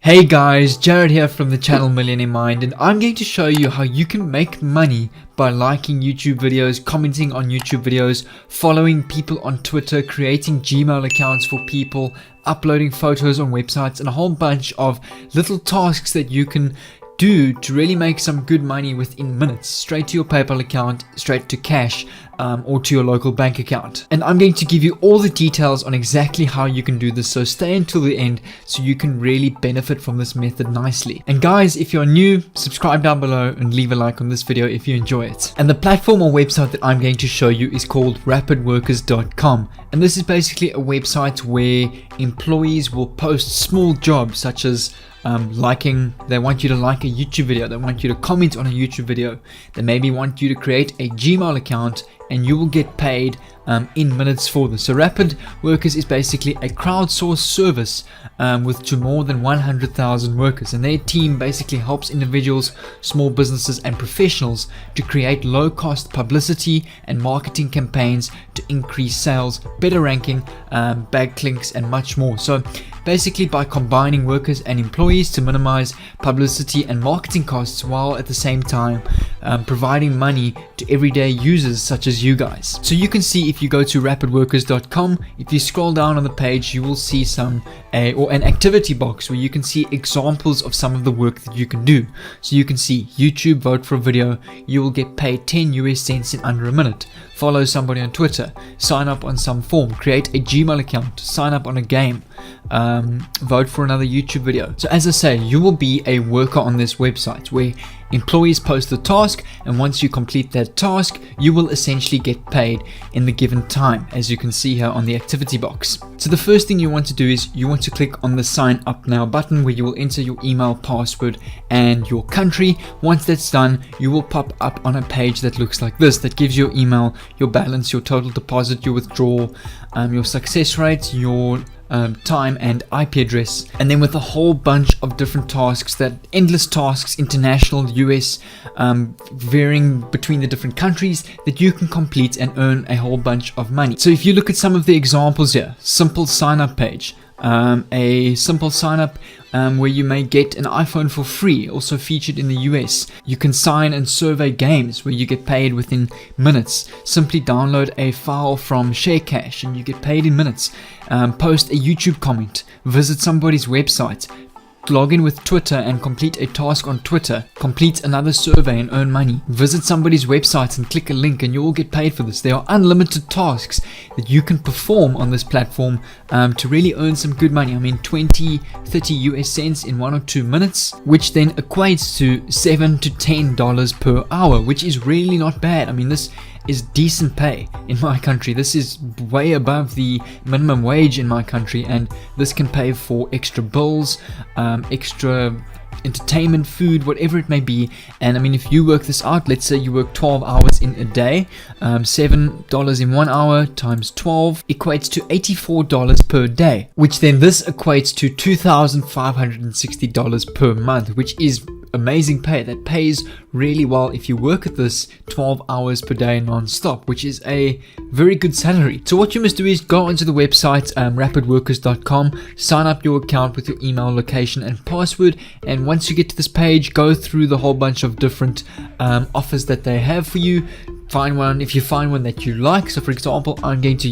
Hey guys, Jared here from the channel Millionaire Mind, and I'm going to show you how you can make money by liking YouTube videos, commenting on YouTube videos, following people on Twitter, creating Gmail accounts for people, uploading photos on websites, and a whole bunch of little tasks that you can do to really make some good money within minutes, straight to your PayPal account, straight to cash, or to your local bank account. And I'm going to give you all the details on exactly how you can do this, so stay until the end so you can really benefit from this method nicely. And guys, if you're new, subscribe down below and leave a like on this video if you enjoy it. And the platform or website that I'm going to show you is called rapidworkers.com, and this is basically a website where employees will post small jobs such as they want you to like a YouTube video, they want you to comment on a YouTube video, they maybe want you to create a Gmail account, and you will get paid in minutes for this. So Rapid Workers is basically a crowdsourced service with to more than 100,000 workers, and their team basically helps individuals, small businesses and professionals to create low-cost publicity and marketing campaigns to increase sales, better ranking, backlinks and much more. So basically by combining workers and employees to minimize publicity and marketing costs while at the same time providing money to everyday users such as you guys. So you can see if you go to rapidworkers.com, if you scroll down on the page, you will see an activity box where you can see examples of some of the work that you can do. So you can see YouTube, vote for a video, you will get paid 10 US cents in under a minute. Follow somebody on Twitter, sign up on some form, create a Gmail account, sign up on a game, vote for another YouTube video. So as I say, you will be a worker on this website where employees post the task, and once you complete that task, you will essentially get paid in the given time, as you can see here on the activity box. So the first thing you want to do is you want to click on the sign up now button, where you will enter your email, password and your country. Once that's done, you will pop up on a page that looks like this, that gives your email, your balance, your total deposit, your withdrawal, your success rate, your time and IP address, and then with a whole bunch of different tasks, that endless tasks, international, US, varying between the different countries, that you can complete and earn a whole bunch of money. So if you look at some of the examples here, simple sign up page, a simple sign up where you may get an iPhone for free, also featured in the US. You can sign and survey games where you get paid within minutes. Simply download a file from ShareCache and you get paid in minutes. Post a YouTube comment, visit somebody's website, log in with Twitter and complete a task on Twitter, complete another survey and earn money, visit somebody's website and click a link and you will get paid for this. There are unlimited tasks that you can perform on this platform to really earn some good money. I mean 20-30 US cents in 1 or 2 minutes, which then equates to $7 to $10 per hour, which is really not bad. I mean, this is decent pay in my country. This is way above the minimum wage in my country, and this can pay for extra bills, extra entertainment, food, whatever it may be. And I mean, if you work this out, let's say you work 12 hours in a day, $7 in 1 hour times 12 equates to $84 per day, which then this equates to $2,560 per month, which is amazing pay. That pays really well if you work at this 12 hours per day non-stop, which is a very good salary. So what you must do is go onto the website rapidworkers.com, sign up your account with your email, location and password, and once you get to this page, go through the whole bunch of different offers that they have for you. Find one, if you find one that you like. So for example, I'm going to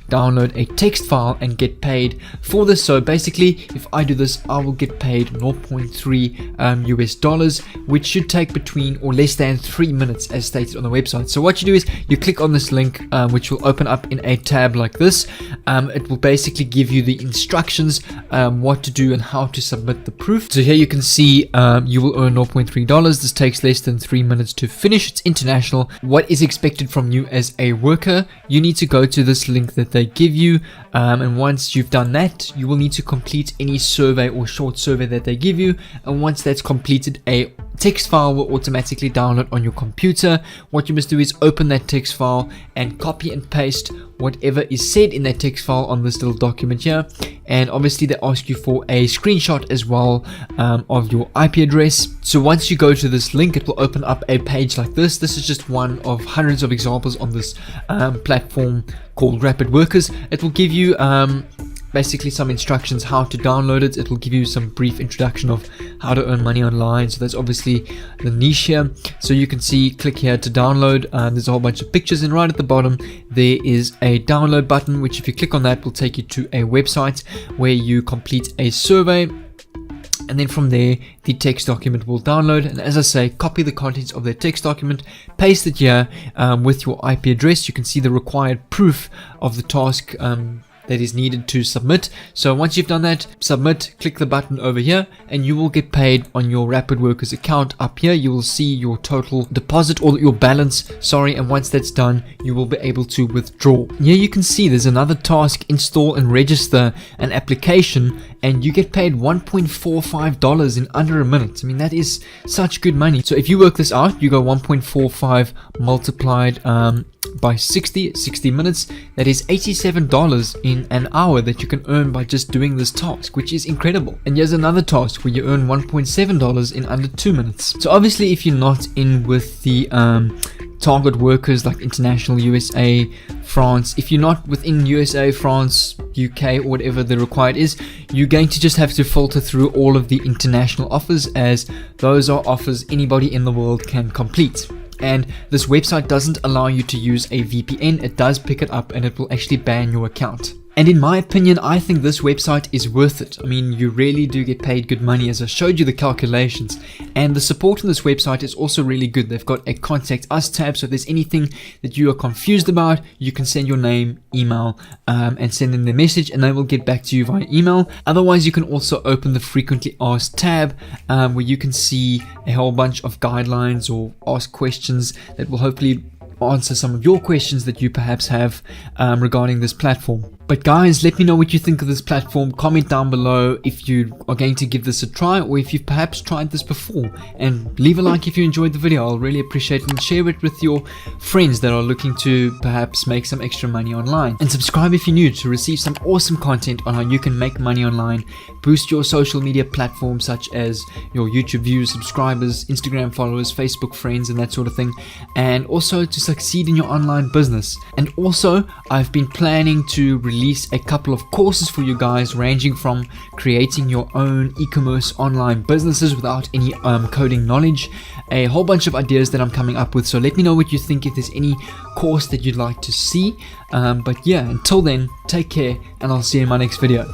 download a text file and get paid for this. So basically, if I do this, I will get paid 0.3 US dollars, which should take between or less than 3 minutes as stated on the website. So what you do is you click on this link, which will open up in a tab like this. It will basically give you the instructions, what to do and how to submit the proof. So here you can see you will earn $0.3. This takes less than 3 minutes to finish. It's international. What is expected from you as a worker? You need to go to this link that they give you, and once you've done that, you will need to complete any survey or short survey that they give you, and once that's completed, a text file will automatically download on your computer. What you must do is open that text file and copy and paste whatever is said in that text file on this little document here, and obviously they ask you for a screenshot as well of your IP address. So once you go to this link, it will open up a page like this. This is just one of hundreds of examples on this platform called Rapid Workers. It will give you basically some instructions how to download it. It will give you some brief introduction of how to earn money online. So that's obviously the niche here. So you can see, click here to download. There's a whole bunch of pictures, and right at the bottom there is a download button, which if you click on that will take you to a website where you complete a survey. And then from there, the text document will download. And as I say, copy the contents of the text document, paste it here with your IP address. You can see the required proof of the task that is needed to submit. So once you've done that, submit, click the button over here, and you will get paid on your Rapid Workers account. Up here you will see your total deposit, or your balance, sorry, and once that's done you will be able to withdraw. Here you can see there's another task: install and register an application, and you get paid $1.45 in under a minute. I mean, that is such good money. So if you work this out, you go 1.45 multiplied by 60 minutes, that is $87 in an hour that you can earn by just doing this task, which is incredible. And here's another task where you earn $1.7 in under 2 minutes. So obviously if you're not in with the target workers like international, USA, France, if you're not within USA, France, UK, or whatever the required is, you're going to just have to filter through all of the international offers, as those are offers anybody in the world can complete. And this website doesn't allow you to use a VPN. It does pick it up and it will actually ban your account. And in my opinion, I think this website is worth it. I mean, you really do get paid good money, as I showed you the calculations. And the support on this website is also really good. They've got a contact us tab, so if there's anything that you are confused about, you can send your name, email, and send them the message, and they will get back to you via email. Otherwise, you can also open the frequently asked tab, where you can see a whole bunch of guidelines or ask questions that will hopefully answer some of your questions that you perhaps have regarding this platform. But guys, let me know what you think of this platform. Comment down below if you are going to give this a try, or if you've perhaps tried this before, and leave a like if you enjoyed the video. I'll really appreciate it, and share it with your friends that are looking to perhaps make some extra money online. And subscribe if you're new to receive some awesome content on how you can make money online, boost your social media platforms such as your YouTube views, subscribers, Instagram followers, Facebook friends, and that sort of thing, and also to succeed in your online business. And also, I've been planning to release a couple of courses for you guys, ranging from creating your own e-commerce online businesses without any coding knowledge, a whole bunch of ideas that I'm coming up with. So let me know what you think, if there's any course that you'd like to see. But yeah, until then, take care, and I'll see you in my next video.